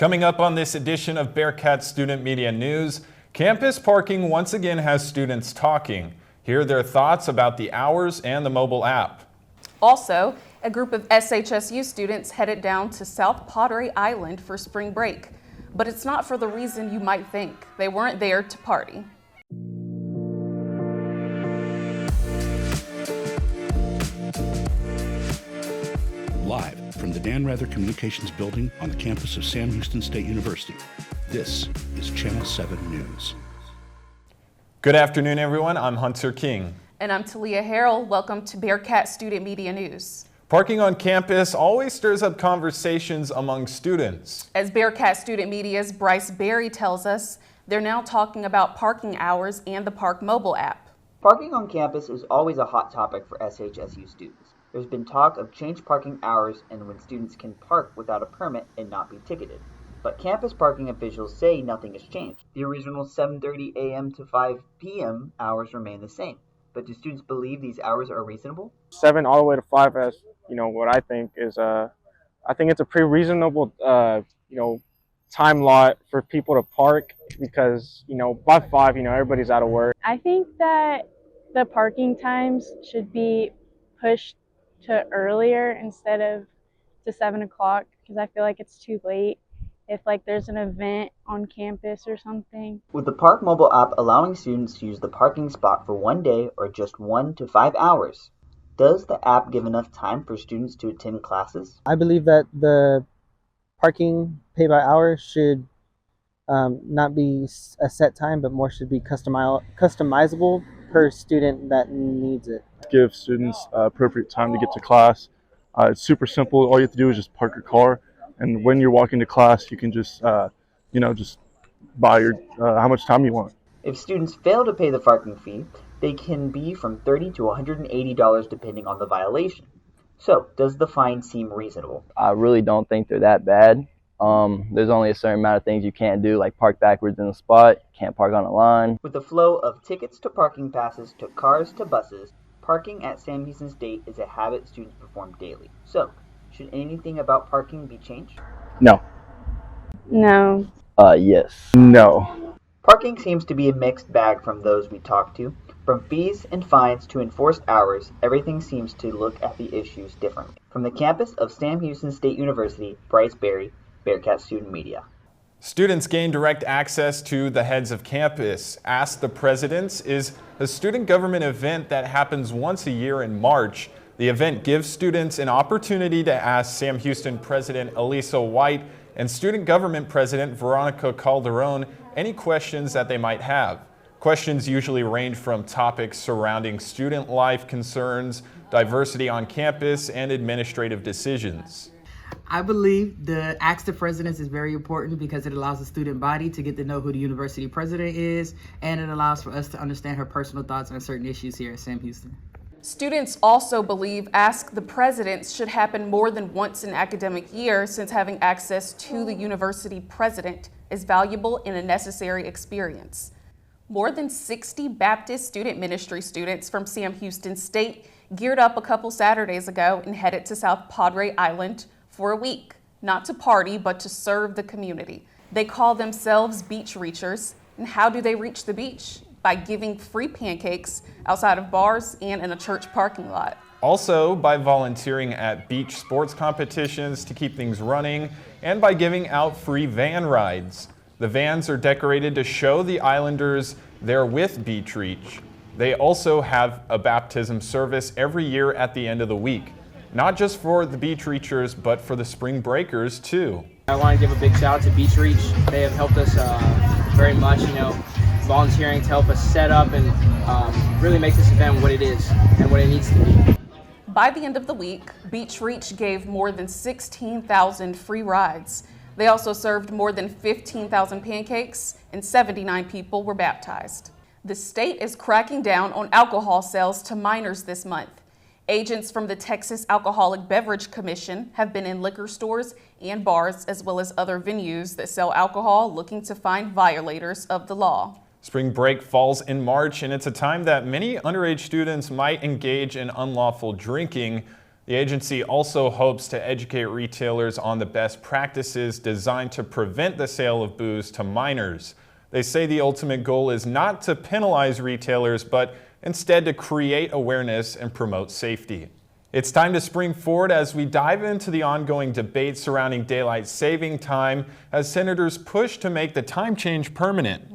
Coming up on this edition of Bearkat Student Media News, campus parking once again has students talking. Hear their thoughts about the hours and the mobile app. Also, a group of SHSU students headed down to South Padre Island for spring break. But it's not for the reason you might think. They weren't there to party. Live from the Dan Rather Communications Building on the campus of Sam Houston State University, this is Channel 7 News. Good afternoon, everyone. I'm Hunter King. And I'm Talia Harrell. Welcome to Bearkat Student Media News. Parking on campus always stirs up conversations among students. As Bearkat Student Media's Bryce Berry tells us, they're now talking about parking hours and the Park mobile app. Parking on campus is always a hot topic for SHSU students. There's been talk of changed parking hours and when students can park without a permit and not be ticketed. But campus parking officials say nothing has changed. The original 7:30 a.m. to 5 p.m. hours remain the same. But do students believe these hours are reasonable? 7 all the way to 5 as, what I think is, I think it's a pretty reasonable, time lot for people to park because, by 5, everybody's out of work. I think that the parking times should be pushed to earlier instead of to 7 o'clock because I feel like it's too late if there's an event on campus or something. With the Park mobile app allowing students to use the parking spot for one day or just 1 to 5 hours, does the app give enough time for students to attend classes? I believe that the parking pay by hour should not be a set time, but more should be customizable per student that needs it. Give students appropriate time to get to class. It's super simple. All you have to do is just park your car, and when you're walking to class, you can just just buy your how much time you want. If students fail to pay the parking fee, they can be from $30 to $180 depending on the violation. So, does the fine seem reasonable? I really don't think they're that bad. There's only a certain amount of things you can't do, like park backwards in the spot, can't park on a line. With the flow of tickets to parking passes to cars to buses, parking at Sam Houston State is a habit students perform daily. So, should anything about parking be changed? No. No. Yes. No. Parking seems to be a mixed bag from those we talk to. From fees and fines to enforced hours, everything seems to look at the issues differently. From the campus of Sam Houston State University, Bryce Berry, Bearkat Student Media. Students gain direct access to the heads of campus. Ask the Presidents is a student government event that happens once a year in March. The event gives students an opportunity to ask Sam Houston President Elisa White and Student Government President Veronica Calderon any questions that they might have. Questions usually range from topics surrounding student life concerns, diversity on campus, and administrative decisions. I believe the Ask the Presidents is very important because it allows the student body to get to know who the university president is, and it allows for us to understand her personal thoughts on certain issues here at Sam Houston. Students also believe Ask the Presidents should happen more than once an academic year since having access to the university president is valuable and a necessary experience. More than 60 Baptist student ministry students from Sam Houston State geared up a couple Saturdays ago and headed to South Padre Island for a week, not to party, but to serve the community. They call themselves beach reachers. And how do they reach the beach? By giving free pancakes outside of bars and in a church parking lot. Also by volunteering at beach sports competitions to keep things running and by giving out free van rides. The vans are decorated to show the Islanders they're with Beach Reach. They also have a baptism service every year at the end of the week. Not just for the beach reachers, but for the spring breakers too. I want to give a big shout out to Beach Reach. They have helped us very much, volunteering to help us set up and really make this event what it is and what it needs to be. By the end of the week, Beach Reach gave more than 16,000 free rides. They also served more than 15,000 pancakes and 79 people were baptized. The state is cracking down on alcohol sales to minors this month. Agents from the Texas Alcoholic Beverage Commission have been in liquor stores and bars as well as other venues that sell alcohol looking to find violators of the law. Spring break falls in March and it's a time that many underage students might engage in unlawful drinking. The The agency also hopes to educate retailers on the best practices designed to prevent the sale of booze to minors. They say the ultimate goal is not to penalize retailers, but instead to create awareness and promote safety. It's time to spring forward as we dive into the ongoing debate surrounding daylight saving time as senators push to make the time change permanent.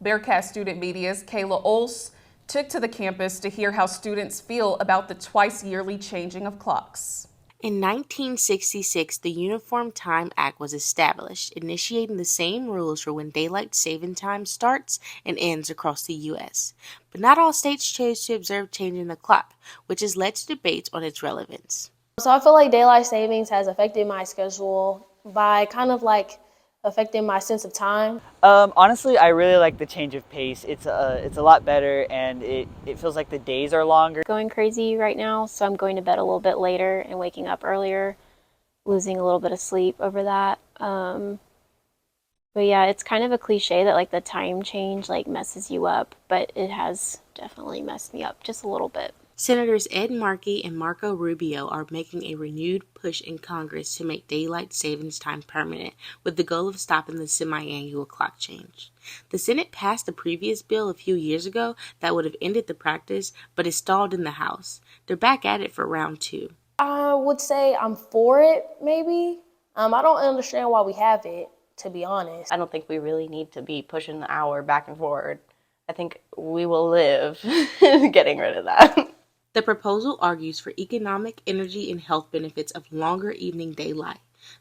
Bearkat Student Media's Kayla Ols took to the campus to hear how students feel about the twice-yearly changing of clocks. In 1966, the Uniform Time Act was established, initiating the same rules for when daylight saving time starts and ends across the U.S. But not all states chose to observe changing the clock, which has led to debates on its relevance. So I feel like daylight savings has affected my schedule by kind of like affecting my sense of time. Honestly, I really like the change of pace. It's a lot better, and it feels like the days are longer. Going crazy right now, so I'm going to bed a little bit later and waking up earlier, losing a little bit of sleep over that. But yeah, it's kind of a cliche that like the time change like messes you up, but it has definitely messed me up just a little bit. Senators Ed Markey and Marco Rubio are making a renewed push in Congress to make daylight savings time permanent, with the goal of stopping the semi-annual clock change. The Senate passed the previous bill a few years ago that would have ended the practice, but it stalled in the House. They're back at it for round 2. I would say I'm for it, maybe. I don't understand why we have it, to be honest. I don't think we really need to be pushing the hour back and forward. I think we will live getting rid of that. The proposal argues for economic, energy, and health benefits of longer evening daylight,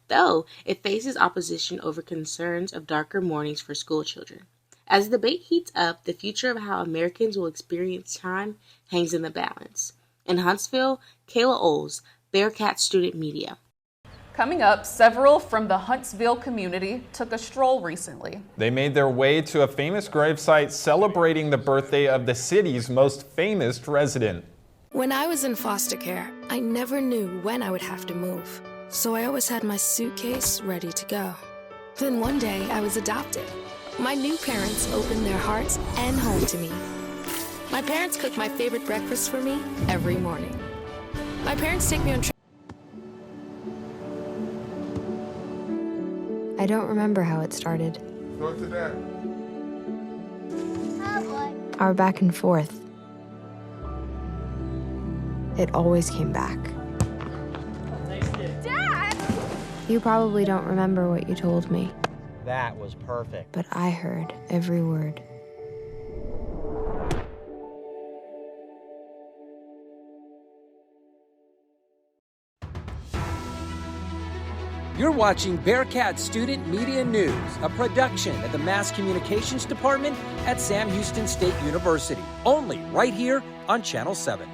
though it faces opposition over concerns of darker mornings for school children. As the debate heats up, the future of how Americans will experience time hangs in the balance. In Huntsville, Kayla Ols, Bearkat Student Media. Coming up, several from the Huntsville community took a stroll recently. They made their way to a famous gravesite celebrating the birthday of the city's most famous resident. When I was in foster care, I never knew when I would have to move, so I always had my suitcase ready to go. Then one day, I was adopted. My new parents opened their hearts and home to me. My parents cook my favorite breakfast for me every morning. My parents take me on trips. I don't remember how it started. Go to that. Our back and forth. It always came back. Dad! You probably don't remember what you told me, That was perfect. but I heard every word. You're watching Bearkat Student Media News, a production of the Mass Communications Department at Sam Houston State University, only right here on Channel 7.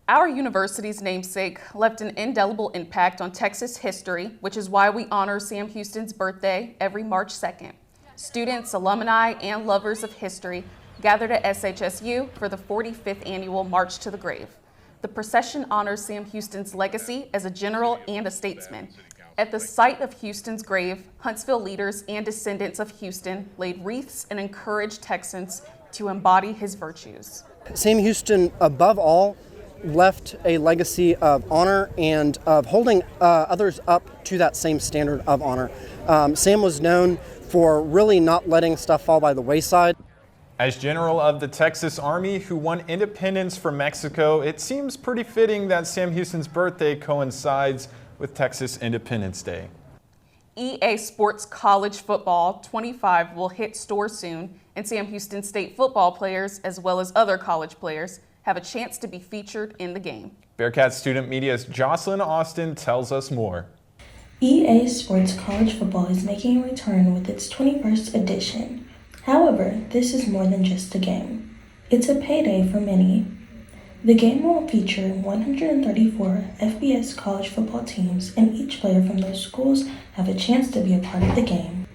Our university's namesake left an indelible impact on Texas history, which is why we honor Sam Houston's birthday every March 2nd. Students, alumni, and lovers of history gathered at SHSU for the 45th annual March to the Grave. The procession honors Sam Houston's legacy as a general and a statesman. At the site of Houston's grave, Huntsville leaders and descendants of Houston laid wreaths and encouraged Texans to embody his virtues. Sam Houston, above all, left a legacy of honor and of holding others up to that same standard of honor. Sam was known for really not letting stuff fall by the wayside. As General of the Texas Army who won independence from Mexico, it seems pretty fitting that Sam Houston's birthday coincides with Texas Independence Day. EA Sports College Football 25 will hit stores soon, and Sam Houston State football players, as well as other college players, have a chance to be featured in the game. Bearkat Student Media's Jocelyn Austin tells us more. EA Sports College Football is making a return with its 21st edition. However, this is more than just a game. It's a payday for many. The game will feature 134 FBS college football teams, and each player from those schools have a chance to be a part of the game.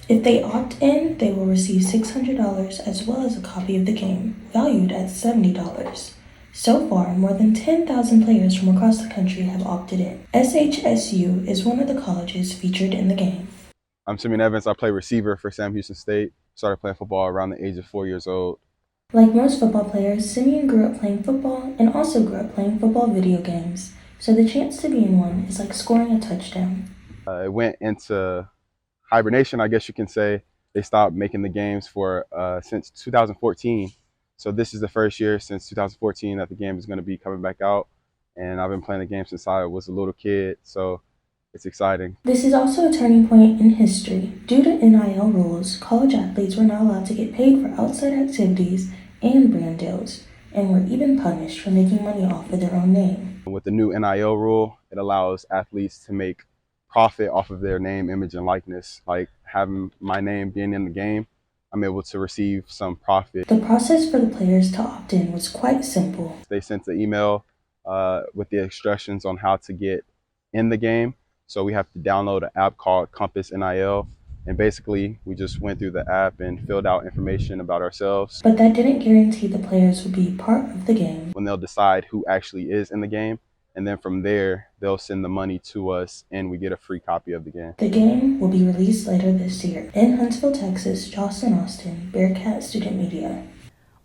If they opt in, they will receive $600 as well as a copy of the game, valued at $70. So far, more than 10,000 players from across the country have opted in. SHSU is one of the colleges featured in the game. I'm Simeon Evans. I play receiver for Sam Houston State. Started playing football around the age of 4 years old. Like most football players, Simeon grew up playing football and also grew up playing football video games, so the chance to be in one is like scoring a touchdown. It went into hibernation, I guess you can say. They stopped making the games for since 2014. So this is the first year since 2014 that the game is going to be coming back out. And I've been playing the game since I was a little kid, so it's exciting. This is also a turning point in history. Due to NIL rules, college athletes were not allowed to get paid for outside activities and brand deals, and were even punished for making money off of their own name. With the new NIL rule, it allows athletes to make profit off of their name, image, and likeness. Like having my name being in the game, I'm able to receive some profit. The process for the players to opt in was quite simple. They sent the email with the instructions on how to get in the game. So we have to download an app called Compass NIL. And basically, we just went through the app and filled out information about ourselves. But that didn't guarantee the players would be part of the game. When they'll decide who actually is in the game, and then from there, they'll send the money to us and we get a free copy of the game. The game will be released later this year. In Huntsville, Texas, Jocelyn Austin, Bearkat Student Media.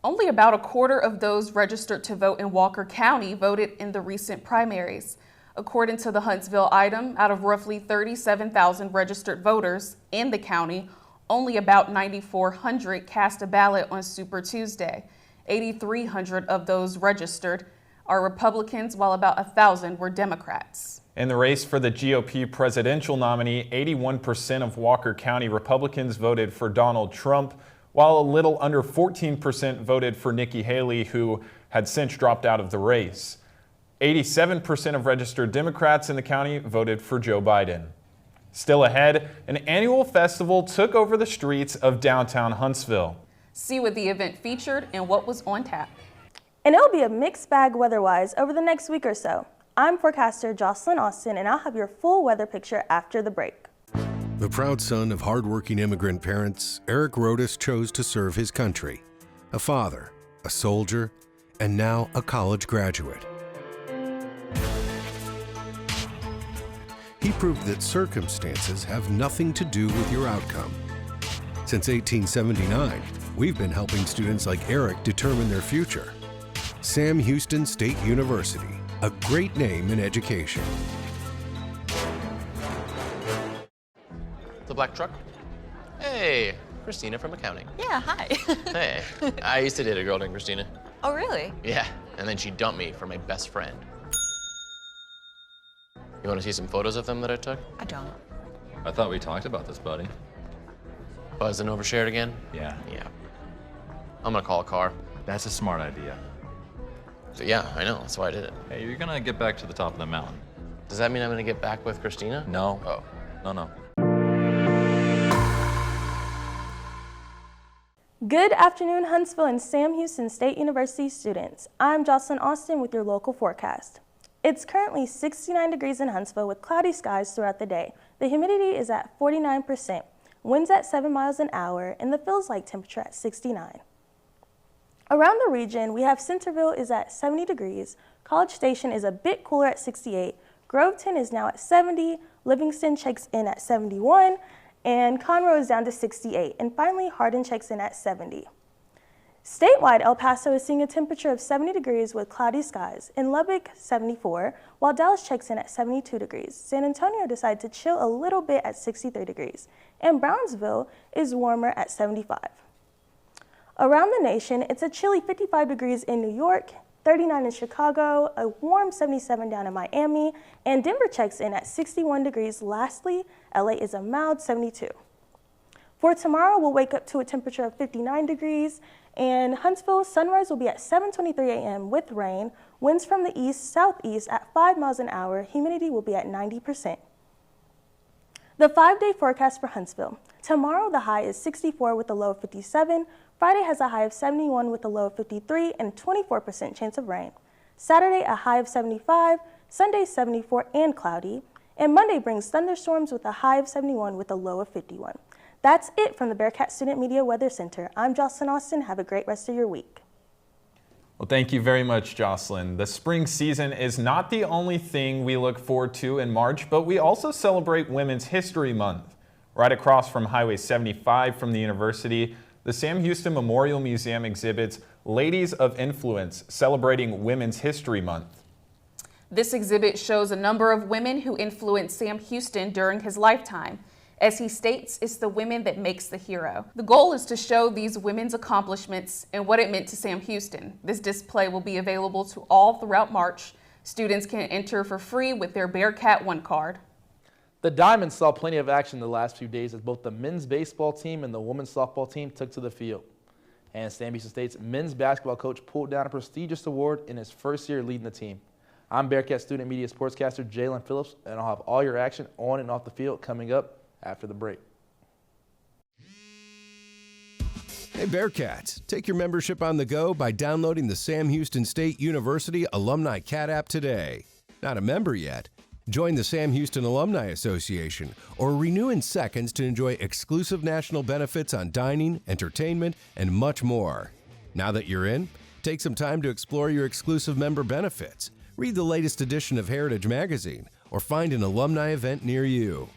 Only about a quarter of those registered to vote in Walker County voted in the recent primaries. According to the Huntsville item, out of roughly 37,000 registered voters in the county, only about 9,400 cast a ballot on Super Tuesday. 8,300 of those registered are Republicans, while about 1,000 were Democrats. In the race for the GOP presidential nominee, 81% of Walker County Republicans voted for Donald Trump, while a little under 14% voted for Nikki Haley, who had since dropped out of the race. 87% of registered Democrats in the county voted for Joe Biden. Still ahead, an annual festival took over the streets of downtown Huntsville. See what the event featured and what was on tap. And it'll be a mixed bag weather-wise over the next week or so. I'm forecaster Jocelyn Austin, and I'll have your full weather picture after the break. The proud son of hardworking immigrant parents, Eric Rodas chose to serve his country. A father, a soldier, and now a college graduate. He proved that circumstances have nothing to do with your outcome. Since 1879, we've been helping students like Eric determine their future. Sam Houston State University, a great name in education. The black truck? Hey, Christina from accounting. Yeah, hi. Hey, I used to date a girl named Christina. Oh, really? Yeah, and then she dumped me for my best friend. You want to see some photos of them that I took? I don't. I thought we talked about this, buddy. Buzz and overshared again? Yeah. Yeah. I'm gonna call a car. That's a smart idea. So yeah, I know, that's why I did it. Hey, you're gonna get back to the top of the mountain. Does that mean I'm gonna get back with Christina? No. Oh. No. Good afternoon, Huntsville and Sam Houston State University students. I'm Jocelyn Austin with your local forecast. It's currently 69 degrees in Huntsville with cloudy skies throughout the day. The humidity is at 49%, winds at 7 miles an hour, and the feels like temperature at 69. Around the region, we have Centerville is at 70 degrees, College Station is a bit cooler at 68, Groveton is now at 70, Livingston checks in at 71, and Conroe is down to 68, and finally Hardin checks in at 70. Statewide, El Paso is seeing a temperature of 70 degrees with cloudy skies. In Lubbock, 74, while Dallas checks in at 72 degrees. San Antonio decided to chill a little bit at 63 degrees, and Brownsville is warmer at 75. Around the nation, it's a chilly 55 degrees in New York, 39 in Chicago, a warm 77 down in Miami, and Denver checks in at 61 degrees. Lastly, LA is a mild 72. For tomorrow, we'll wake up to a temperature of 59 degrees, and Huntsville sunrise will be at 7:23 a.m. with rain, winds from the east-southeast at 5 miles an hour, humidity will be at 90%. The 5-day forecast for Huntsville. Tomorrow, the high is 64 with a low of 57. Friday has a high of 71 with a low of 53 and a 24% chance of rain. Saturday, a high of 75. Sunday, 74 and cloudy. And Monday brings thunderstorms with a high of 71 with a low of 51. That's it from the Bearkat Student Media Weather Center. I'm Jocelyn Austin. Have a great rest of your week. Well, thank you very much, Jocelyn. The spring season is not the only thing we look forward to in March, but we also celebrate Women's History Month. Right across from Highway 75 from the university, The Sam Houston Memorial Museum exhibits Ladies of Influence, celebrating Women's History Month. This exhibit shows a number of women who influenced Sam Houston during his lifetime. As he states, it's the women that makes the hero. The goal is to show these women's accomplishments and what it meant to Sam Houston. This display will be available to all throughout March. Students can enter for free with their Bearkat One card. The Diamonds saw plenty of action the last few days as both the men's baseball team and the women's softball team took to the field. And Sam Houston State's men's basketball coach pulled down a prestigious award in his first year leading the team. I'm Bearkat Student Media sportscaster Jalen Phillips, and I'll have all your action on and off the field coming up after the break. Hey Bearcats, take your membership on the go by downloading the Sam Houston State University Alumni Cat app today. Not a member yet? Join the Sam Houston Alumni Association or renew in seconds to enjoy exclusive national benefits on dining, entertainment, and much more. Now that you're in, take some time to explore your exclusive member benefits. Read the latest edition of Heritage Magazine or find an alumni event near you.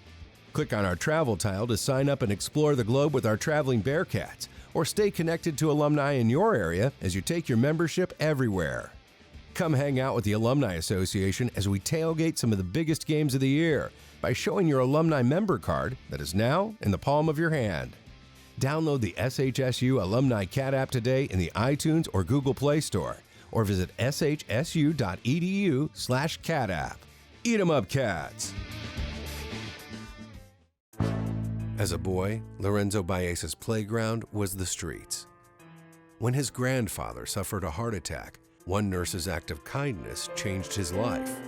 Click on our travel tile to sign up and explore the globe with our traveling Bearcats, or stay connected to alumni in your area as you take your membership everywhere. Come hang out with the Alumni Association as we tailgate some of the biggest games of the year by showing your alumni member card that is now in the palm of your hand. Download the SHSU Alumni Cat app today in the iTunes or Google Play Store, or visit shsu.edu/cat app. Eat 'em up, Cats! As a boy, Lorenzo Baez's playground was the streets. When his grandfather suffered a heart attack, one nurse's act of kindness changed his life.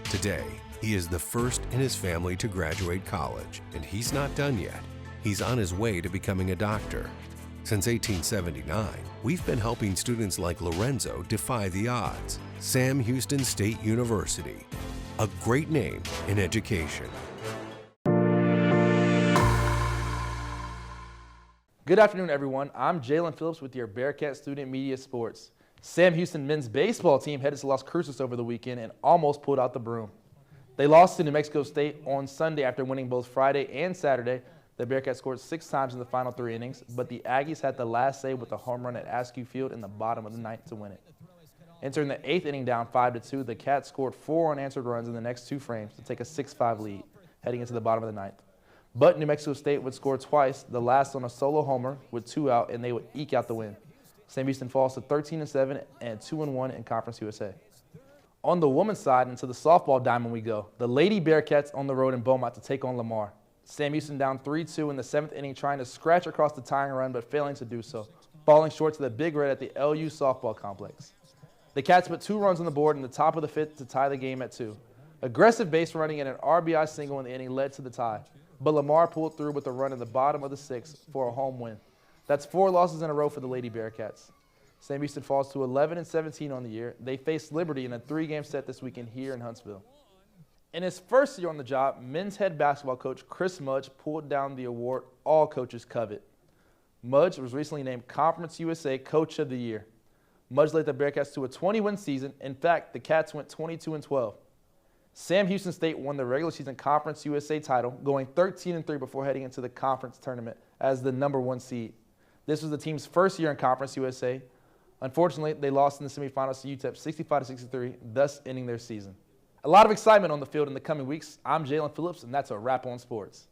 Today, he is the first in his family to graduate college, and he's not done yet. He's on his way to becoming a doctor. Since 1879, we've been helping students like Lorenzo defy the odds. Sam Houston State University, a great name in education. Good afternoon, everyone. I'm Jalen Phillips with your Bearkat Student Media Sports. Sam Houston men's baseball team headed to Las Cruces over the weekend and almost pulled out the broom. They lost to New Mexico State on Sunday after winning both Friday and Saturday. The Bearcats scored 6 times in the final 3 innings, but the Aggies had the last save with a home run at Askew Field in the bottom of the 9th to win it. Entering the 8th inning down 5-2, the Cats scored 4 unanswered runs in the next 2 frames to take a 6-5 lead, heading into the bottom of the 9th. But New Mexico State would score twice, the last on a solo homer with 2 out, and they would eke out the win. Sam Houston falls to 13-7 and 2-1 in Conference USA. On the women's side, into the softball diamond we go. The Lady Bearcats on the road in Beaumont to take on Lamar. Sam Houston down 3-2 in the 7th inning, trying to scratch across the tying run, but failing to do so, falling short to the Big Red at the LU softball complex. The Cats put 2 runs on the board in the top of the 5th to tie the game at 2. Aggressive base running and an RBI single in the inning led to the tie, but Lamar pulled through with a run in the bottom of the 6th for a home win. That's 4 losses in a row for the Lady Bearcats. Sam Houston falls to 11-17 on the year. They face Liberty in a 3-game set this weekend here in Huntsville. In his first year on the job, men's head basketball coach Chris Mudge pulled down the award all coaches covet. Mudge was recently named Conference USA Coach of the Year. Mudge led the Bearcats to a 20-win season. In fact, the Cats went 22-12. Sam Houston State won the regular season Conference USA title, going 13-3 before heading into the conference tournament as the #1 seed. This was the team's first year in Conference USA. Unfortunately, they lost in the semifinals to UTEP 65-63, thus ending their season. A lot of excitement on the field in the coming weeks. I'm Jalen Phillips, and that's a wrap on sports.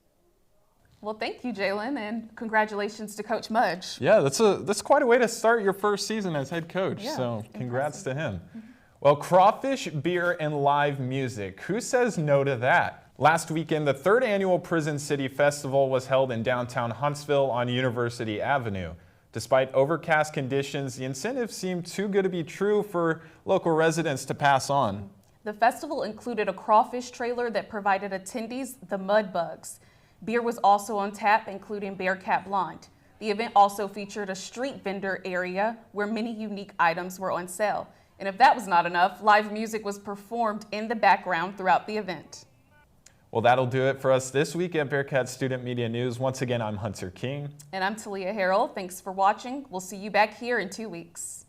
Well, thank you, Jalen, and congratulations to Coach Mudge. Yeah, that's quite a way to start your first season as head coach, Yeah, so congrats to him. Mm-hmm. Well, crawfish, beer, and live music. Who says no to that? Last weekend, the 3rd annual Prison City Festival was held in downtown Huntsville on University Avenue. Despite overcast conditions, the incentives seemed too good to be true for local residents to pass on. The festival included a crawfish trailer that provided attendees the mud bugs. Beer was also on tap, including Bearkat Blonde. The event also featured a street vendor area where many unique items were on sale. And if that was not enough, live music was performed in the background throughout the event. Well, that'll do it for us this week at Bearkat Student Media News. Once again, I'm Hunter King. And I'm Talia Harrell. Thanks for watching. We'll see you back here in 2 weeks.